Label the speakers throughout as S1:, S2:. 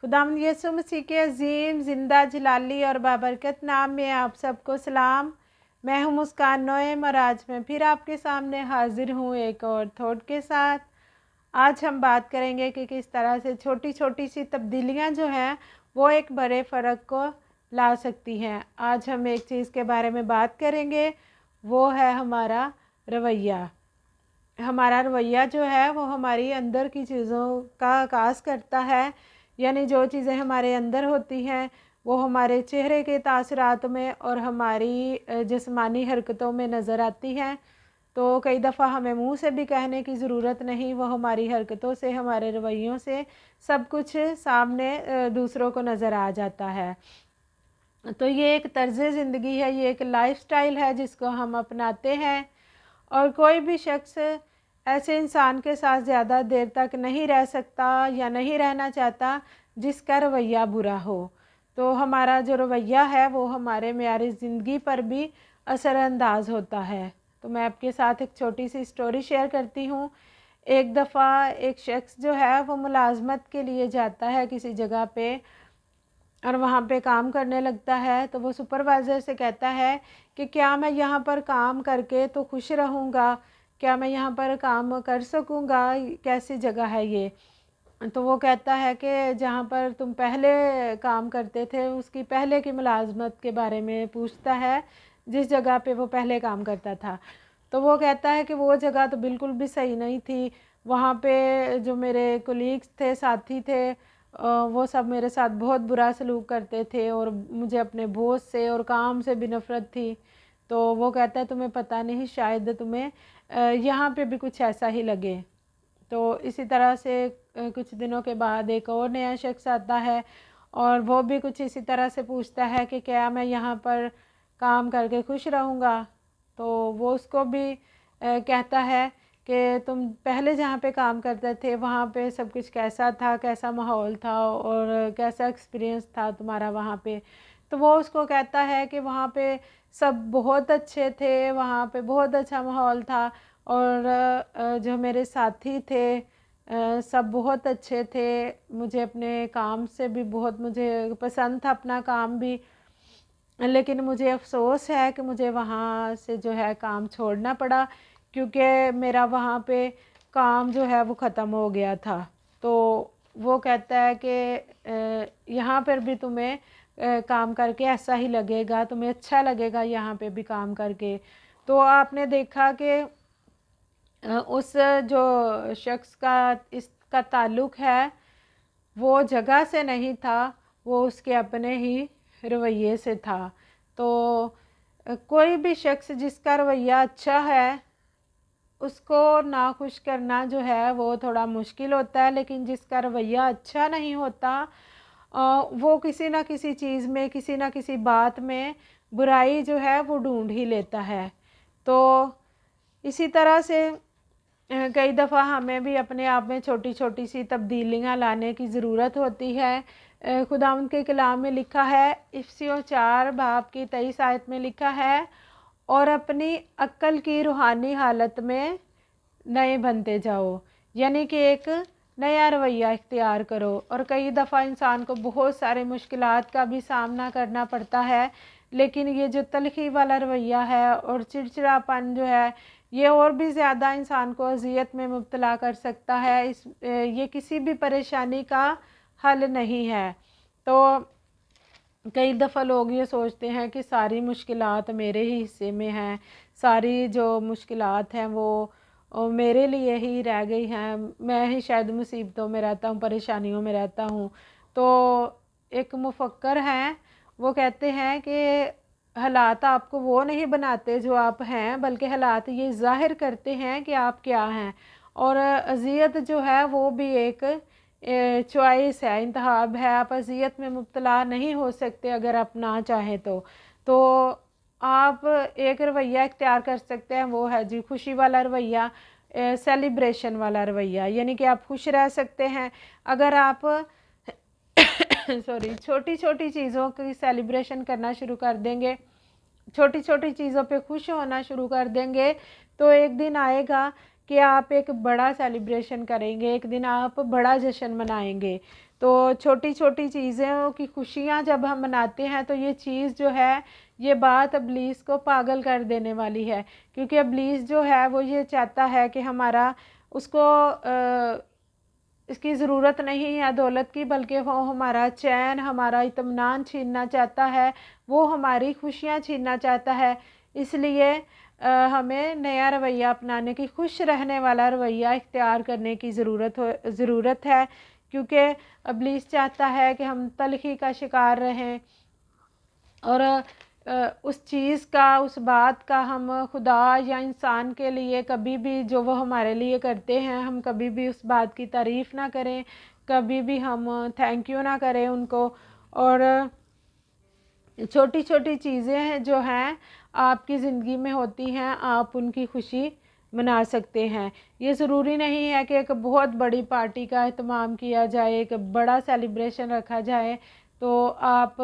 S1: खुदावंद यीशु मसीह के अजीम ज़िंदा जलाली और बाबरकत नाम में आप सबको सलाम। मैं हूं मुस्कान नोएम और आज मैं फिर आपके सामने हाजिर हूं एक और थॉट के साथ। आज हम बात करेंगे कि किस तरह से छोटी छोटी सी तब्दीलियां जो हैं वो एक बड़े फ़र्क को ला सकती हैं। आज हम एक चीज़ के बारे में बात करेंगे, वो है हमारा रवैया। हमारा रवैया जो है वो हमारी अंदर की चीज़ों का आकाश करता है, यानी जो चीज़ें हमारे अंदर होती हैं वो हमारे चेहरे के तासरात में और हमारी जिस्मानी हरकतों में नज़र आती हैं। तो कई दफ़ा हमें मुंह से भी कहने की ज़रूरत नहीं, वो हमारी हरकतों से, हमारे रवैयों से सब कुछ सामने दूसरों को नज़र आ जाता है। तो ये एक तर्ज़ ज़िंदगी है, ये एक लाइफस्टाइल है जिसको हम अपनाते हैं। और कोई भी शख्स ऐसे इंसान के साथ ज़्यादा देर तक नहीं रह सकता या नहीं रहना चाहता जिसका रवैया बुरा हो। तो हमारा जो रवैया है वो हमारे मेयारी ज़िंदगी पर भी असरअंदाज होता है। तो मैं आपके साथ एक छोटी सी स्टोरी शेयर करती हूँ। एक दफ़ा एक शख्स जो है वो मुलाजमत के लिए जाता है किसी जगह पे और वहाँ पे काम करने लगता है। तो वो सुपरवाइज़र से कहता है कि क्या मैं यहाँ पर काम करके तो खुश रहूँगा, क्या मैं यहाँ पर काम कर सकूँगा, कैसी जगह है ये। तो वो कहता है कि जहाँ पर तुम पहले काम करते थे उसकी पहले की मुलाजमत के बारे में पूछता है, जिस जगह पे वो पहले काम करता था। तो वो कहता है कि वो जगह तो बिल्कुल भी सही नहीं थी, वहाँ पे जो मेरे कोलीग्स थे, साथी थे, वो सब मेरे साथ बहुत बुरा सलूक करते थे और मुझे अपने बॉस से और काम से भी नफ़रत थी। तो वो कहता है तुम्हें पता नहीं, शायद तुम्हें यहाँ पे भी कुछ ऐसा ही लगे। तो इसी तरह से कुछ दिनों के बाद एक और नया शख्स आता है और वो भी कुछ इसी तरह से पूछता है कि क्या मैं यहाँ पर काम करके खुश रहूँगा। तो वो उसको भी कहता है कि तुम पहले जहाँ पे काम करते थे वहाँ पे सब कुछ कैसा था, कैसा माहौल था और कैसा एक्सपीरियंस था तुम्हारा वहाँ पे। तो वो उसको कहता है कि वहाँ पे सब बहुत अच्छे थे, वहाँ पे बहुत अच्छा माहौल था और जो मेरे साथी थे सब बहुत अच्छे थे, मुझे अपने काम से भी बहुत मुझे पसंद था अपना काम भी, लेकिन मुझे अफ़सोस है कि मुझे वहाँ से जो है काम छोड़ना पड़ा क्योंकि मेरा वहाँ पे काम जो है वो ख़त्म हो गया था। तो वो कहता है कि यहाँ पर भी तुम्हें काम करके ऐसा ही लगेगा, तुम्हें अच्छा लगेगा यहाँ पे भी काम करके। तो आपने देखा कि उस जो शख्स का इसका ताल्लुक़ है वो जगह से नहीं था, वो उसके अपने ही रवैये से था। तो कोई भी शख्स जिसका रवैया अच्छा है उसको नाखुश करना जो है वो थोड़ा मुश्किल होता है, लेकिन जिसका रवैया अच्छा नहीं होता वो किसी ना किसी चीज़ में, किसी ना किसी बात में बुराई जो है वो ढूंढ ही लेता है। तो इसी तरह से कई दफ़ा हमें भी अपने आप में छोटी छोटी सी तब्दीलियाँ लाने की ज़रूरत होती है। खुदावंद के कलाम में लिखा है, इफ़िसियों 4 बाब की 23 आयत में लिखा है, और अपनी अक्ल की रूहानी हालत में नए बनते जाओ, यानी कि एक नया रवैया इख्तियार करो। और कई दफ़ा इंसान को बहुत सारे मुश्किलात का भी सामना करना पड़ता है, लेकिन ये जो तलखी वाला रवैया है और चिड़चिड़ापन जो है ये और भी ज़्यादा इंसान को अज़ियत में मुब्तला कर सकता है। ये किसी भी परेशानी का हल नहीं है। तो कई दफ़ा लोग ये सोचते हैं कि सारी मुश्किलात मेरे ही हिस्से में हैं, सारी जो मुश्किलात हैं वो मेरे लिए ही रह गई हैं, मैं ही शायद मुसीबतों में रहता हूँ, परेशानियों में रहता हूँ। तो एक मुफक्कर हैं, वो कहते हैं कि हालात आपको वो नहीं बनाते जो आप हैं, बल्कि हालात ये ज़ाहिर करते हैं कि आप क्या हैं। और अज़ियत जो है वो भी एक चॉइस है, इंतखाब है। आप अज़ियत में मुब्तला नहीं हो सकते अगर आप ना चाहें तो आप एक रवैया इख्तियार कर सकते हैं, वो है जी खुशी वाला रवैया, सेलिब्रेशन वाला रवैया, यानी कि आप खुश रह सकते हैं अगर आप सॉरी छोटी छोटी चीज़ों की सेलिब्रेशन करना शुरू कर देंगे, छोटी छोटी चीज़ों पे खुश होना शुरू कर देंगे, तो एक दिन आएगा कि आप एक बड़ा सेलिब्रेशन करेंगे, एक दिन आप बड़ा जश्न मनाएंगे। तो छोटी छोटी चीज़ों की खुशियाँ जब हम मनाते हैं तो ये चीज़ जो है, ये बात इब्लीस को पागल कर देने वाली है। क्योंकि इब्लीस जो है वो ये चाहता है कि हमारा उसको इसकी ज़रूरत नहीं है दौलत की, बल्कि वो हमारा चैन, हमारा इत्मीनान छीनना चाहता है, वो हमारी खुशियाँ छीनना चाहता है। इसलिए हमें नया रवैया अपनाने की, खुश रहने वाला रवैया इख्तियार करने की ज़रूरत है। क्योंकि इब्लीस चाहता है कि हम तलखी का शिकार रहें और उस चीज़ का, उस बात का हम खुदा या इंसान के लिए कभी भी, जो वो हमारे लिए करते हैं, हम कभी भी उस बात की तारीफ़ ना करें, कभी भी हम थैंक यू ना करें उनको। और छोटी छोटी चीज़ें हैं जो हैं आपकी ज़िंदगी में होती हैं, आप उनकी खुशी मना सकते हैं। ये ज़रूरी नहीं है कि एक बहुत बड़ी पार्टी का एहतमाम किया जाए, एक बड़ा सेलिब्रेशन रखा जाए। तो आप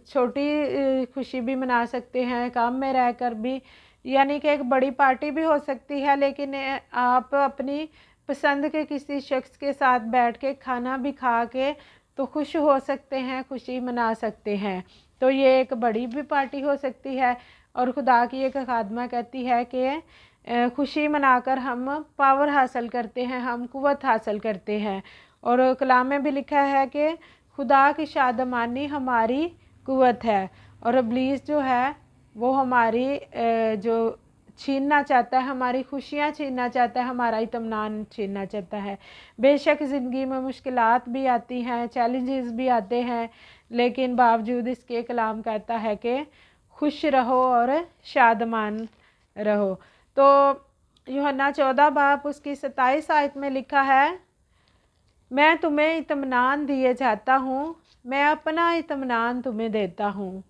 S1: छोटी खुशी भी मना सकते हैं काम में रहकर भी। यानी कि एक बड़ी पार्टी भी हो सकती है, लेकिन आप अपनी पसंद के किसी शख्स के साथ बैठ के खाना भी खा के तो खुश हो सकते हैं, खुशी मना सकते हैं। तो ये एक बड़ी भी पार्टी हो सकती है। और खुदा की एक खादमा कहती है कि खुशी मनाकर हम पावर हासिल करते हैं, हम कुव्वत हासिल करते हैं। और कलाम में भी लिखा है कि खुदा की शादमानी हमारी कुव्वत है। और इब्लीस जो है वो हमारी जो छीनना चाहता है, हमारी खुशियाँ छीनना चाहता है, हमारा इत्मीनान छीनना चाहता है। बेशक ज़िंदगी में मुश्किलात भी आती हैं, चैलेंजेस भी आते हैं, लेकिन बावजूद इसके कलाम कहता है कि खुश रहो और शादमान रहो। तो यूहन्ना 14 बाब उसकी 27 आयत में लिखा है, मैं तुम्हें इत्मीनान दिए जाता हूँ, मैं अपना इत्मीनान तुम्हें देता हूँ।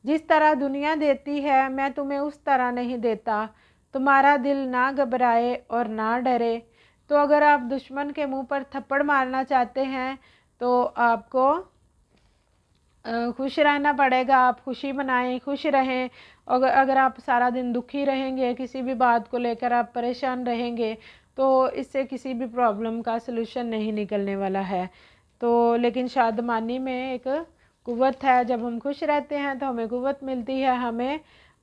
S1: जिस तरह दुनिया देती है मैं तुम्हें उस तरह नहीं देता। तुम्हारा दिल ना घबराए और ना डरे। तो अगर आप दुश्मन के मुंह पर थप्पड़ मारना चाहते हैं तो आपको खुश रहना पड़ेगा। आप खुशी मनाएं, खुश रहें। अगर आप सारा दिन दुखी रहेंगे, किसी भी बात को लेकर आप परेशान रहेंगे, तो इससे किसी भी प्रॉब्लम का सलूशन नहीं निकलने वाला है। तो लेकिन शादमानी में एक कुव्वत है। जब हम खुश रहते हैं तो हमें कुव्वत मिलती है, हमें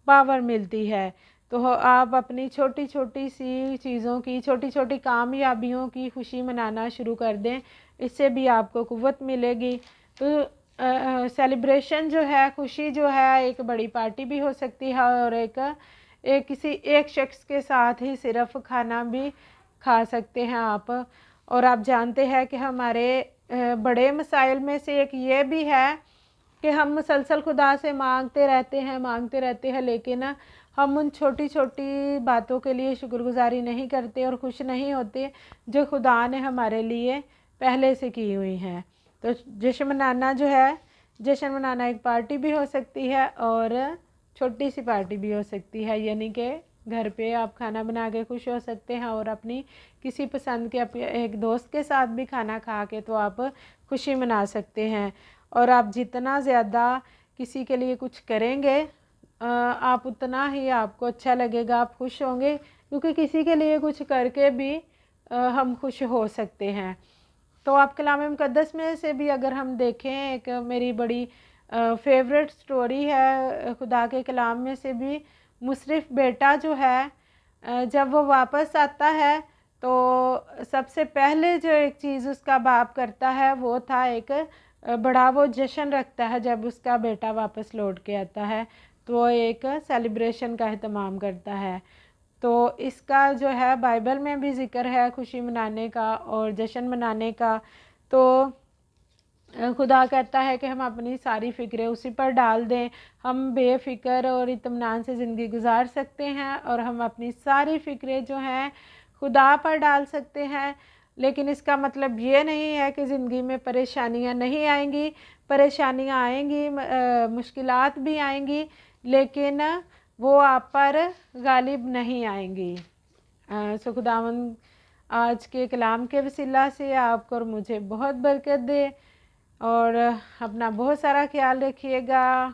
S1: पावर मिलती है। तो आप अपनी छोटी छोटी सी चीज़ों की, छोटी छोटी कामयाबियों की खुशी मनाना शुरू कर दें, इससे भी आपको कुव्वत मिलेगी। तो सेलिब्रेशन जो है, खुशी जो है, एक बड़ी पार्टी भी हो सकती है और एक किसी एक शख्स के साथ ही सिर्फ खाना भी खा सकते हैं आप। और आप जानते हैं कि हमारे बड़े मसाइल में से एक ये भी है कि हम मुसलसल खुदा से मांगते रहते हैं, लेकिन हम उन छोटी छोटी बातों के लिए शुक्रगुजारी नहीं करते और खुश नहीं होते जो खुदा ने हमारे लिए पहले से की हुई हैं। तो जश्न मनाना जो है, जश्न मनाना एक पार्टी भी हो सकती है और छोटी सी पार्टी भी हो सकती है। यानी कि घर पे आप खाना बना के खुश हो सकते हैं और अपनी किसी पसंद के अपने एक दोस्त के साथ भी खाना खा के तो आप खुशी मना सकते हैं। और आप जितना ज़्यादा किसी के लिए कुछ करेंगे आप उतना ही आपको अच्छा लगेगा, आप खुश होंगे। क्योंकि किसी के लिए कुछ करके भी हम खुश हो सकते हैं। तो आप कलाम मुक़द्दस में से भी अगर हम देखें, एक मेरी बड़ी फेवरेट स्टोरी है खुदा के कलाम में से भी, मुसरिफ़ बेटा जो है जब वो वापस आता है तो सबसे पहले जो एक चीज़ उसका बाप करता है वो था एक बड़ा वो जश्न रखता है। जब उसका बेटा वापस लौट के आता है तो वो एक सेलिब्रेशन का एहतमाम करता है। तो इसका जो है बाइबल में भी ज़िक्र है खुशी मनाने का और जश्न मनाने का। तो खुदा कहता है कि हम अपनी सारी फ़िक्रें उसी पर डाल दें, हम बेफ़िक्र और इत्मीनान से ज़िंदगी गुजार सकते हैं और हम अपनी सारी फ़िक्रें जो हैं खुदा पर डाल सकते हैं। लेकिन इसका मतलब ये नहीं है कि ज़िंदगी में परेशानियां नहीं आएंगी। परेशानियां आएंगी, मुश्किलात भी आएंगी, लेकिन वो आप पर गालिब नहीं आएंगी। सो खुदावंद आज के कलाम के वसीला से आपको और मुझे बहुत बरकत दे और अपना बहुत सारा ख्याल रखिएगा।